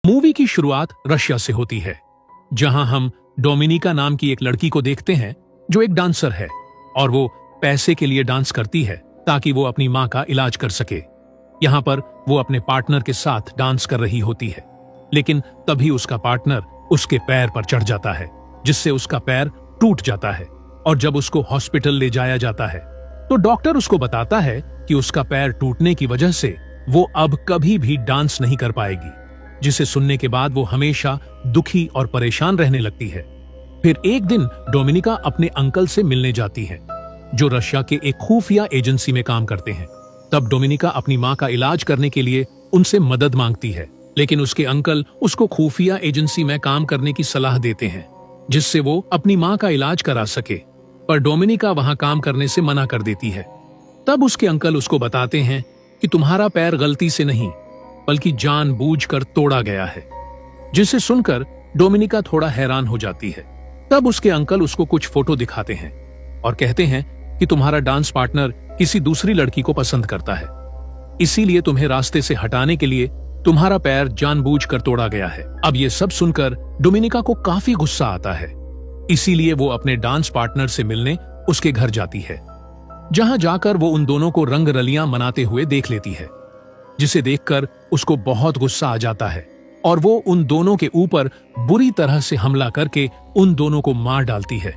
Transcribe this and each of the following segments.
Movie की शुरुआत Russia से होती है, जहां हम डोमिनिका नाम की एक लड़की को देखते हैं जो एक डांसर है और वो पैसे के लिए डांस करती है ताकि वो अपनी मां का इलाज कर सके। यहां पर वो अपने पार्टनर के साथ डांस कर रही होती है, लेकिन तभी उसका पार्टनर उसके पैर पर चढ़ जाता है, जिससे उसका पैर टूट जाता है। और जब उसको हॉस्पिटल ले जाया जाता है तो डॉक्टर उसको बताता है कि उसका पैर टूटने की वजह से वो अब कभी भी डांस नहीं कर पाएगी, जिसे सुनने के बाद वो हमेशा दुखी और परेशान रहने लगती है। फिर एक दिन डोमिनिका अपने अंकल से मिलने जाती है, जो रशिया के एक खुफिया एजेंसी में काम करते हैं। तब डोमिनिका अपनी मां का इलाज करने के लिए उनसे मदद मांगती है, लेकिन उसके अंकल उसको खुफिया एजेंसी में काम करने की सलाह देते हैं, जिससे वो अपनी मां का इलाज करा सके। पर डोमिनिका वहां काम करने से मना कर देती है। तब उसके अंकल उसको बताते हैं कि तुम्हारा पैर गलती से नहीं बल्कि जानबूझकर तोड़ा गया है, जिसे सुनकर डोमिनिका थोड़ा हैरान हो जाती है। तब उसके अंकल उसको कुछ फोटो दिखाते हैं और कहते हैं कि तुम्हारा डांस पार्टनर किसी दूसरी लड़की को पसंद करता है, इसीलिए तुम्हें रास्ते से हटाने के लिए तुम्हारा पैर जानबूझकर तोड़ा गया है। अब ये सब सुनकर डोमिनिका को काफी गुस्सा आता है, इसीलिए वो अपने डांस पार्टनर से मिलने उसके घर जाती है, जहां जाकर वो उन दोनों को रंग रलियां मनाते हुए देख लेती है, जिसे देखकर उसको बहुत गुस्सा आ जाता है और वो उन दोनों के ऊपर बुरी तरह से हमला करके उन दोनों को मार डालती है।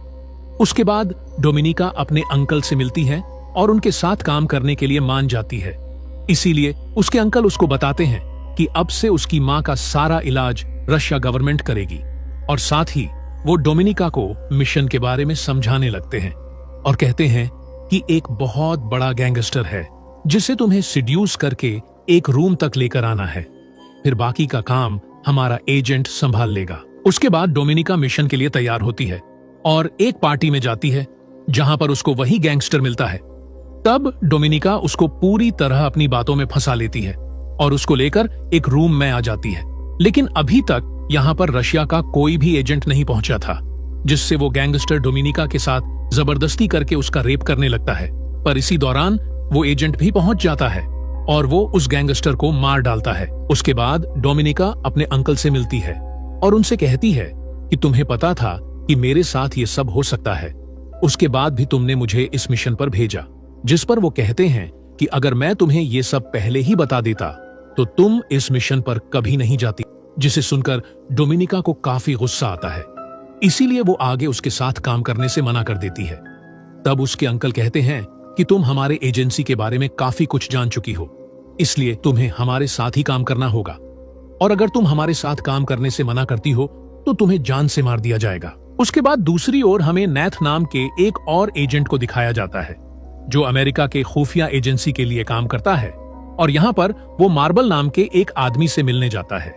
उसके बाद डोमिनिका अपने अंकल से मिलती है और उनके साथ काम करने के लिए मान जाती है। इसीलिए उसके अंकल उसको बताते हैं कि अब से उसकी मां का सारा इलाज रशिया गवर्नमेंट करेगी, और साथ ही वो डोमिनिका को मिशन के बारे में समझाने लगते हैं और कहते हैं कि एक बहुत बड़ा गैंगस्टर है जिसे तुम्हें सिड्यूस करके एक रूम तक लेकर आना है, फिर बाकी का काम हमारा एजेंट संभाल लेगा। उसके बाद डोमिनिका मिशन के लिए तैयार होती है और एक पार्टी में जाती है जहां पर उसको वही गैंगस्टर मिलता है। तब डोमिनिका उसको पूरी तरह अपनी बातों में फंसा लेती है और उसको लेकर एक रूम में आ जाती है। लेकिन अभी तक यहाँ पर रशिया का कोई भी एजेंट नहीं पहुंचा था, जिससे वो गैंगस्टर डोमिनिका के साथ जबरदस्ती करके उसका रेप करने लगता है। पर इसी दौरान वो एजेंट भी पहुंच जाता है और वो उस गैंगस्टर को मार डालता है। उसके बाद डोमिनिका अपने अंकल से मिलती है और उनसे कहती है कि तुम्हें पता था कि मेरे साथ ये सब हो सकता है, उसके बाद भी तुमने मुझे इस मिशन पर भेजा। जिस पर वो कहते हैं कि अगर मैं तुम्हें ये सब पहले ही बता देता तो तुम इस मिशन पर कभी नहीं जाती, जिसे सुनकर डोमिनिका को काफी गुस्सा आता है। इसीलिए वो आगे उसके साथ काम करने से मना कर देती है। तब उसके अंकल कहते हैं कि तुम हमारे एजेंसी के बारे में काफी कुछ जान चुकी हो, इसलिए तुम्हें हमारे साथ ही काम करना होगा, और अगर तुम हमारे साथ काम करने से मना करती हो तो तुम्हें जान से मार दिया जाएगा। उसके बाद दूसरी ओर हमें नैथ नाम के एक और एजेंट को दिखाया जाता है, जो अमेरिका के खुफिया एजेंसी के लिए काम करता है, और यहाँ पर वो मार्बल नाम के एक आदमी से मिलने जाता है।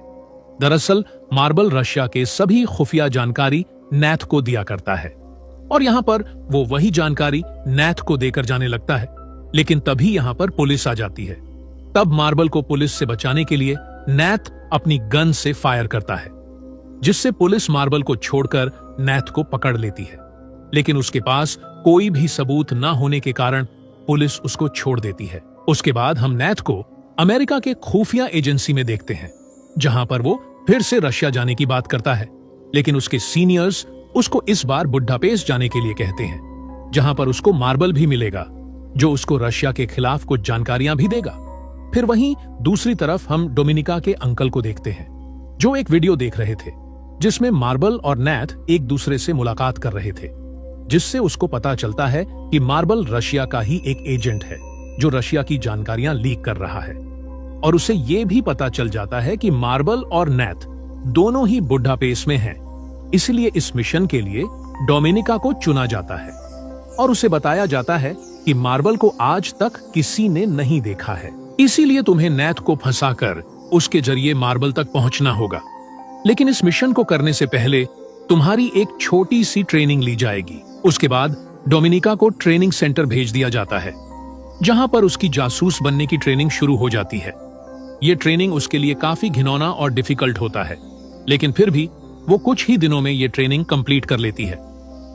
दरअसल मार्बल रशिया के सभी खुफिया जानकारी नैथ को दिया करता है, और यहाँ पर वो वही जानकारी नैथ को देकर जाने लगता है। लेकिन तभी यहाँ पर पुलिस आ जाती है। तब मार्बल को पुलिस से बचाने के लिए नैथ अपनी गन से फायर करता है, जिससे पुलिस मार्बल को छोड़कर नैथ को पकड़ लेती है। लेकिन उसके पास कोई भी सबूत न होने के कारण पुलिस उसको छोड़ देती है। उसके बाद हम नैथ को अमेरिका के खुफिया एजेंसी में देखते हैं, जहां पर वो फिर से रशिया जाने की बात करता है, लेकिन उसके सीनियर्स उसको इस बार बुडापेस्ट जाने के लिए कहते हैं, जहां पर उसको मार्बल भी मिलेगा, जो उसको रशिया के खिलाफ कुछ जानकारियां भी देगा। फिर वहीं दूसरी तरफ हम डोमिनिका के अंकल को देखते हैं, जो एक वीडियो देख रहे थे जिसमें मार्बल और नैथ एक दूसरे से मुलाकात कर रहे थे, जिससे उसको पता चलता है कि मार्बल रशिया का ही एक एजेंट है जो रशिया की जानकारियां लीक कर रहा है। और उसे ये भी पता चल जाता है कि मार्बल और नैथ दोनों ही बुडापेस्ट में हैं, इसलिए इस मिशन के लिए डोमिनिका को चुना जाता है और उसे बताया जाता है कि मार्बल को आज तक किसी ने नहीं देखा है, इसीलिए तुम्हें नैथ को फंसाकर उसके जरिए मार्बल तक पहुंचना होगा। लेकिन इस मिशन को करने से पहले तुम्हारी एक छोटी सी ट्रेनिंग ली जाएगी। उसके बाद डोमिनिका को ट्रेनिंग सेंटर भेज दिया जाता है, जहां पर उसकी जासूस बनने की ट्रेनिंग शुरू हो जाती है। ये ट्रेनिंग उसके लिए काफी घिनौना और डिफिकल्ट होता है, लेकिन फिर भी वो कुछ ही दिनों में ये ट्रेनिंग कंप्लीट कर लेती है।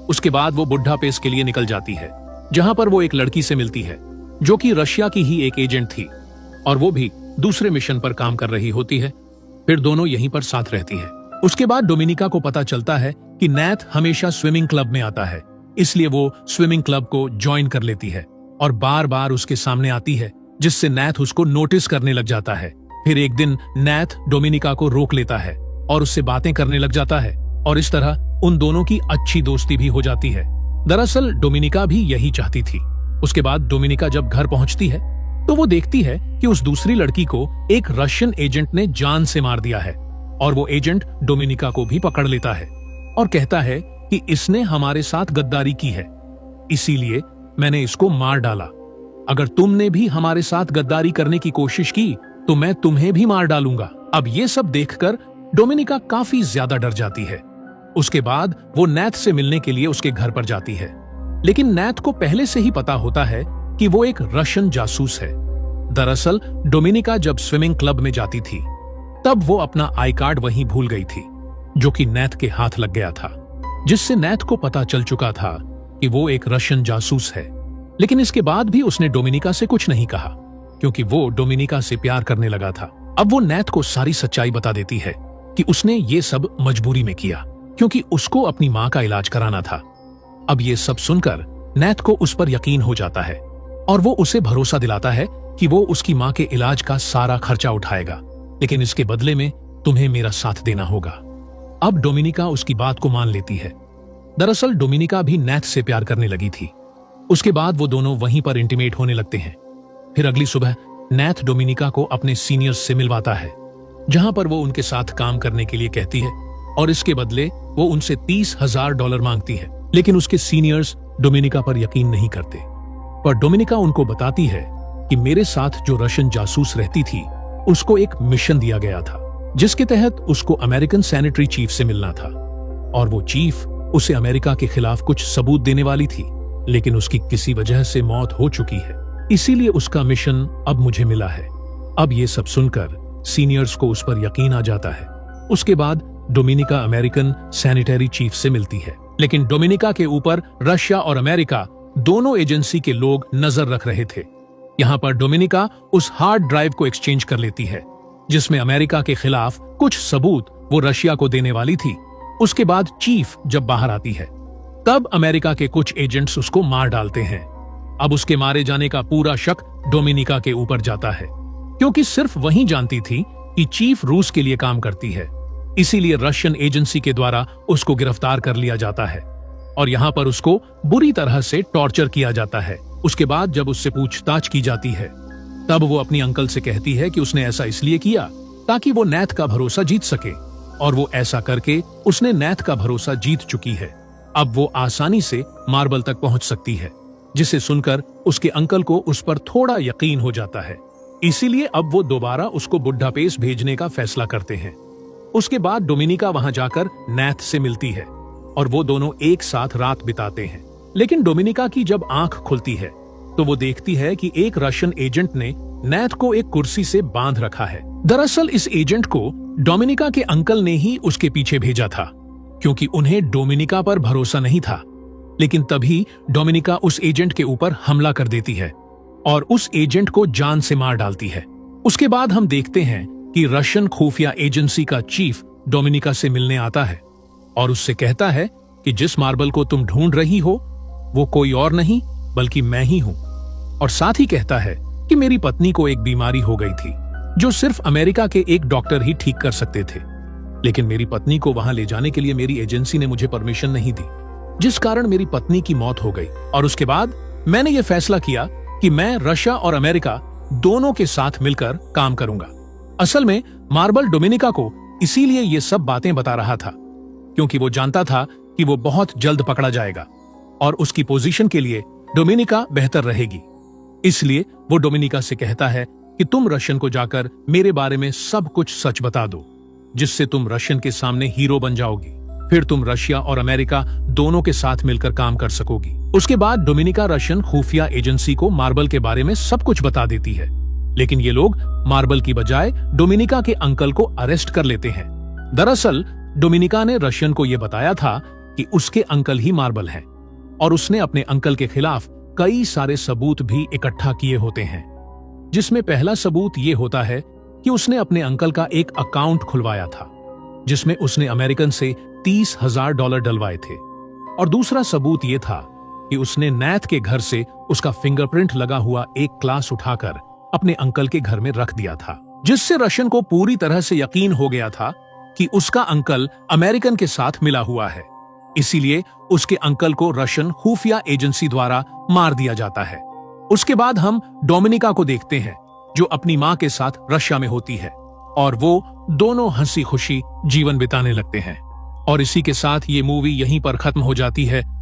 उसके बाद वो बुडापेस्ट के लिए निकल जाती है, जहां पर वो एक लड़की से मिलती है जो कि रशिया की ही एक एजेंट थी, और वो भी दूसरे मिशन पर काम कर रही होती है। फिर दोनों यहीं पर साथ रहती है। उसके बाद डोमिनिका को पता चलता है कि नैथ हमेशा स्विमिंग क्लब में आता है, इसलिए वो स्विमिंग क्लब को ज्वाइन कर लेती है और बार बार उसके सामने आती है, जिससे नैथ उसको नोटिस करने लग जाता है। फिर एक दिन नैथ डोमिनिका को रोक लेता है और उससे बातें करने लग जाता है और इस तरह उन दोनों की अच्छी दोस्ती भी हो जाती है। दरअसल डोमिनिका भी यही चाहती थी। उसके बाद डोमिनिका जब घर पहुंचती है तो वो देखती है कि उस दूसरी लड़की को एक रशियन एजेंट ने जान से मार दिया है और वो एजेंट डोमिनिका को भी पकड़ लेता है और कहता है कि इसने हमारे साथ गद्दारी की है, इसीलिए मैंने इसको मार डाला। अगर तुमने भी हमारे साथ गद्दारी करने की कोशिश की तो मैं तुम्हें भी मार डालूंगा। अब ये सब देखकर डोमिनिका काफी ज्यादा डर जाती है। उसके बाद वो नैथ से मिलने के लिए उसके घर पर जाती है, लेकिन नैथ को पहले से ही पता होता है कि वो एक रशियन जासूस है। दरअसल डोमिनिका जब स्विमिंग क्लब में जाती थी तब वो अपना आई कार्ड वहीं भूल गई थी, जो कि नैथ के हाथ लग गया था, जिससे नैथ को पता चल चुका था कि वो एक रशियन जासूस है। लेकिन इसके बाद भी उसने डोमिनिका से कुछ नहीं कहा, क्योंकि वो डोमिनिका से प्यार करने लगा था। अब वो नैथ को सारी सच्चाई बता देती है कि उसने ये सब मजबूरी में किया, क्योंकि उसको अपनी माँ का इलाज कराना था। अब ये सब सुनकर नैथ को उस पर यकीन हो जाता है और वो उसे भरोसा दिलाता है कि वो उसकी माँ के इलाज का सारा खर्चा उठाएगा, लेकिन इसके बदले में तुम्हें मेरा साथ देना होगा। अब डोमिनिका उसकी बात को मान लेती है। दरअसल डोमिनिका भी नैथ से प्यार करने लगी थी। उसके बाद वो दोनों वहीं पर इंटीमेट होने लगते हैं। फिर अगली सुबह नैथ डोमिनिका को अपने सीनियर्स से मिलवाता है, जहां पर वो उनके साथ काम करने के लिए कहती है और इसके बदले वो उनसे $30,000 मांगती है। लेकिन उसके सीनियर्स डोमिनिका पर यकीन नहीं करते, पर डोमिनिका उनको बताती है कि मेरे साथ जो रशियन जासूस रहती थी उसको एक मिशन दिया गया था, जिसके तहत उसको अमेरिकन सैनिटरी चीफ से मिलना था और वो चीफ उसे अमेरिका के खिलाफ कुछ सबूत देने वाली थी, लेकिन उसकी किसी वजह से मौत हो चुकी है, इसीलिए उसका मिशन अब मुझे मिला है। अब ये सब सुनकर सीनियर्स को उस पर यकीन आ जाता है। उसके बाद डोमिनिका अमेरिकन सैनिटरी चीफ से मिलती है, लेकिन डोमिनिका के ऊपर रशिया और अमेरिका दोनों एजेंसी के लोग नजर रख रहे थे। यहाँ पर डोमिनिका उस हार्ड ड्राइव को एक्सचेंज कर लेती है, जिसमें अमेरिका के खिलाफ कुछ सबूत वो रशिया को देने वाली थी। उसके बाद चीफ जब बाहर आती है तब अमेरिका के कुछ एजेंट्स उसको मार डालते हैं। अब उसके मारे जाने का पूरा शक डोमिनिका के ऊपर जाता है, क्योंकि सिर्फ वही जानती थी कि चीफ रूस के लिए काम करती है, इसीलिए रशियन एजेंसी के द्वारा उसको गिरफ्तार कर लिया जाता है और यहाँ पर उसको बुरी तरह से टॉर्चर किया जाता है। उसके बाद जब उससे पूछताछ की जाती है तब वो अपनी अंकल से कहती है कि उसने ऐसा इसलिए किया ताकि वो नैथ का भरोसा जीत सके, और वो ऐसा करके उसने नैथ का भरोसा जीत चुकी है। अब वो आसानी से मार्बल तक पहुंच सकती है, जिसे सुनकर उसके अंकल को उस पर थोड़ा यकीन हो जाता है। इसीलिए अब वो दोबारा उसको बुड्ढापेस्ट भेजने का फैसला करते हैं। उसके बाद डोमिनिका वहां जाकर नैथ से मिलती है और वो दोनों एक साथ रात बिताते हैं। लेकिन डोमिनिका की जब आंख खुलती है तो वो देखती है कि एक रशियन एजेंट ने नैथ को एक कुर्सी से बांध रखा है। दरअसल इस एजेंट को डोमिनिका के अंकल ने ही उसके पीछे भेजा था, क्योंकि उन्हें डोमिनिका पर भरोसा नहीं था। लेकिन तभी डोमिनिका उस एजेंट के ऊपर हमला कर देती है और उस एजेंट को जान से मार डालती है। उसके बाद हम देखते हैं कि रशियन खुफिया एजेंसी का चीफ डोमिनिका से मिलने आता है और उससे कहता है कि जिस मार्बल को तुम ढूंढ रही हो वो कोई और नहीं बल्कि मैं ही हूं, और साथ ही कहता है कि मेरी पत्नी को एक बीमारी हो गई थी जो सिर्फ अमेरिका के एक डॉक्टर ही ठीक कर सकते थे, लेकिन मेरी पत्नी को वहां ले जाने के लिए मेरी एजेंसी ने मुझे परमिशन नहीं दी, जिस कारण मेरी पत्नी की मौत हो गई। और उसके बाद मैंने ये फैसला किया कि मैं रशिया और अमेरिका दोनों के साथ मिलकर काम करूंगा। असल में मार्बल डोमिनिका को इसीलिए ये सब बातें बता रहा था, क्योंकि वो जानता था कि वो बहुत जल्द पकड़ा जाएगा और उसकी पोजीशन के लिए डोमिनिका बेहतर रहेगी। इसलिए वो डोमिनिका से कहता है कि तुम रशियन को जाकर मेरे बारे में सब कुछ सच बता दो, जिससे तुम रशियन के सामने हीरो बन जाओगी। फिर तुम रशिया और अमेरिका दोनों के साथ मिलकर काम कर सकोगी। उसके बाद डोमिनिका रशियन खुफिया एजेंसी को मार्बल के बारे में सब कुछ बता देती है, लेकिन ये लोग मार्बल की बजाय डोमिनिका के अंकल को अरेस्ट कर लेते हैं। दरअसल डोमिनिका ने रशियन को यह बताया था कि उसके अंकल ही मार्बल हैं और उसने अपने अंकल के खिलाफ कई सारे सबूत भी इकट्ठा किए होते हैं, जिसमें पहला सबूत ये होता है कि उसने अपने अंकल का एक अकाउंट खुलवाया था जिसमें उसने अमेरिकन से $30,000 डलवाए थे, और दूसरा सबूत यह था कि उसने नैथ के घर से उसका फिंगरप्रिंट लगा हुआ एक क्लास उठाकर अपने अंकल के घर में रख दिया था, जिससे रशन को पूरी तरह से यकीन हो गया था कि उसका अंकल अमेरिकन के साथ मिला हुआ है। इसीलिए उसके अंकल को रशियन खुफिया एजेंसी द्वारा मार दिया जाता है। उसके बाद हम डोमिनिका को देखते हैं जो अपनी मां के साथ रशिया में होती है, और वो दोनों हंसी खुशी जीवन बिताने लगते हैं। और इसी के साथ ये मूवी यहीं पर खत्म हो जाती है।